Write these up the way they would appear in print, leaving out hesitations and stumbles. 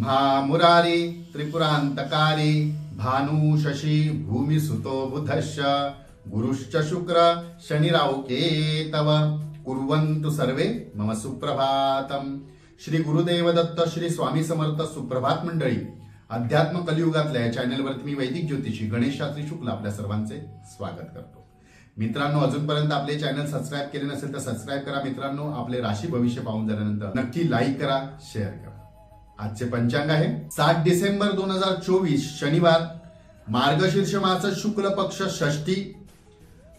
ब्रह्मा मुरारी त्रिपुरांतकारी भानु शशी भूमी सुतो बुधश्च गुरुश्च शुक्र शनिराव केतव कुर्वन्तु सर्वे मम सुप्रभातम। श्री गुरुदेव दत्त श्री स्वामी समर्थ सुप्रभात मंडळी। अध्यात्म कलियुगातल्या या चॅनलवरती मी वैदिक ज्योतिषी गणेश शास्त्री शुक्ल आपल्या सर्वांचे स्वागत करतो। मित्रांनो, अजूनपर्यंत आपले चॅनल सबस्क्राइब केले नसेल तर सबस्क्राइब करा। मित्रांनो, आपले राशी भविष्य पाहून झाल्यानंतर नक्की लाईक करा, शेअर करा। आजचे पंचांग आहे 7 डिसेंबर 2024 शनिवार, मार्गशीर्ष मास शुक्ल पक्ष षष्ठी,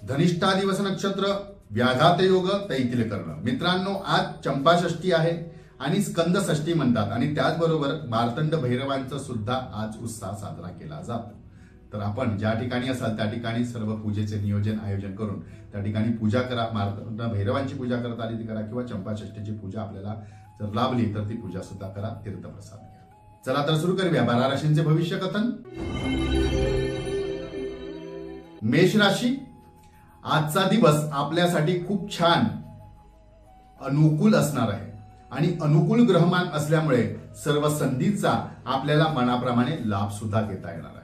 धनिष्ठा दिवस नक्षत्र, व्याघात योग, तैतिल कर्ण। मित्रांनो, आज चंपा षष्ठी आहे आणि स्कंद षष्ठी म्हणतात आणि त्याचबरोबर मार्तंड भैरवांचा सुद्धा आज उत्साह साजरा केला जातो। तर आपण ज्या ठिकाणी असाल त्या ठिकाणी सर्व पूजेचे नियोजन आयोजन करून त्या ठिकाणी पूजा करा। मार्तंड भैरवांची पूजा करता आली ती करा किंवा चंपा षष्ठीची पूजा आपल्याला जर लाभली तर ती पूजा सुद्धा करा, तीर्थप्रसाद घ्या। चला तर सुरू करूया 12 राशींचे भविष्य कथन। मेष राशी, आजचा दिवस आपल्यासाठी खूप छान अनुकूल असणार आहे आणि अनुकूल ग्रहमान असल्यामुळे सर्व संधीचा आपल्याला मनाप्रमाणे लाभ सुद्धा घेता येणार आहे।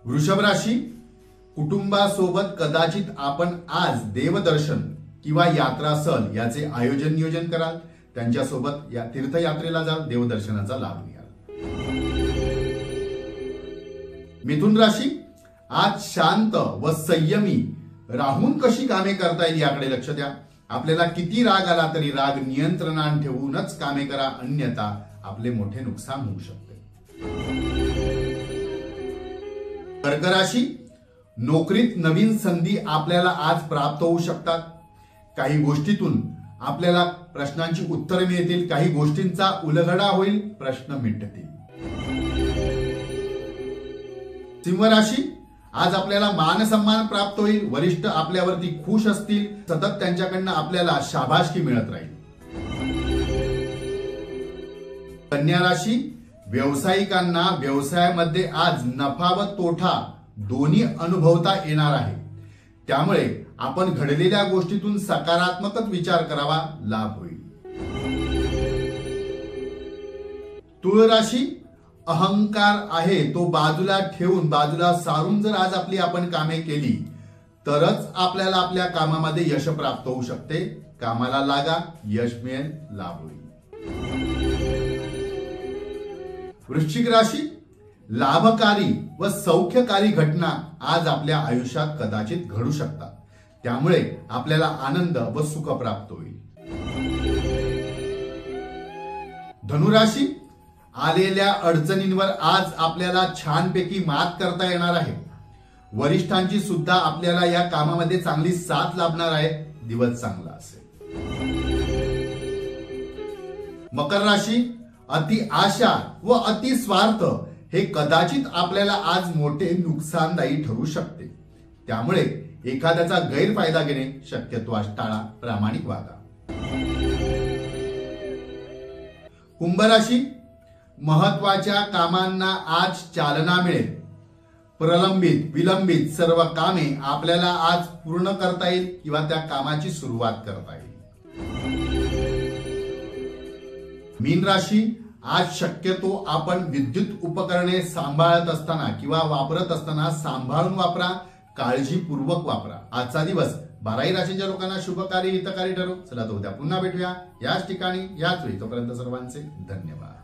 वृषभ राशी, कुटुंबासोबत कदाचित आपण आज देवदर्शन किंवा यात्रा सहल याचे आयोजन नियोजन कराल। त्यांच्यासोबत या तीर्थयात्रेला जाल, देवदर्शनाचा लाभ घ्याल। मिथुन राशी, आज शांत व संयमी राहून कशी कामे करता येईल याकडे लक्ष द्या। आपल्याला किती राग आला तरी राग नियंत्रणात ठेवूनच कामे करा, अन्यथा आपले मोठे नुकसान होऊ शकते। कर्क राशी, नोकरीत नवीन संधी आपल्याला आज प्राप्त होऊ शकतात। काही गोष्टीतून आपल्याला प्रश्नांची उत्तरे मिळतील, काही गोष्टींचा उलगडा होईल, प्रश्न मिटतील। सिंह राशी, आज आपल्याला मान सन्मान प्राप्त होईल, वरिष्ठ आपल्यावरती खुश असतील, सतत त्यांच्याकडनं आपल्याला शाबासकी मिळत राहील। कन्या राशी, व्यावसायिकांना व्यवसायामध्ये आज नफा व तोटा दोन्ही अनुभवता येणार आहे, त्यामुळे आपण घडलेल्या गोष्टीतून सकारात्मकच विचार करावा, लाभ होईल। तुळ राशी, अहंकार आहे तो बाजूला ठेवून बाजूला सारून जर आज आपली आपण कामे केली तरच आपल्याला आपल्या कामामध्ये यश प्राप्त होऊ शकते। कामाला लागा, यश मिळेल, लाभ होईल। वृश्चिक राशी, लाभकारी व सौख्यकारी घटना आज आपल्या आयुष्यात कदाचित घडू शकतात, त्यामुळे आपल्याला आनंद व सुख प्राप्त होईल। धनुराशी, आलेल्या अडचणींवर आज आपल्याला छानपैकी मात करता येणार आहे। वरिष्ठांची सुद्धा आपल्याला या कामामध्ये चांगली साथ लाभणार आहे, दिवस चांगला असेल। मकर राशी, अति आशा व अति स्वार्थ हे कदाचित आपल्याला आज मोठे नुकसानदायी ठरू शकते, त्यामुळे एखाद्याचा गैरफायदा घेणे शक्यतो टाळा, प्रामाणिक वागा। कुंभ राशी, महत्वाच्या कामांना आज चालना मिळेल। प्रलंबित विलंबित सर्व कामे आपल्याला आज पूर्ण करता येईल किंवा त्या कामाची सुरुवात करता येईल। मीन राशी, आज शक्यतो आपण विद्युत उपकरणे सांभाळत असताना किंवा वापरत असताना सांभाळून वापरा, काळजीपूर्वक वापरा। आजचा दिवस 12 राशीच्या लोकांना शुभकारी हितकारी ठरो। चला तर उद्या पुन्हा भेटूया याच ठिकाणी याच वेळी। तोपर्यंत सर्वांचे धन्यवाद।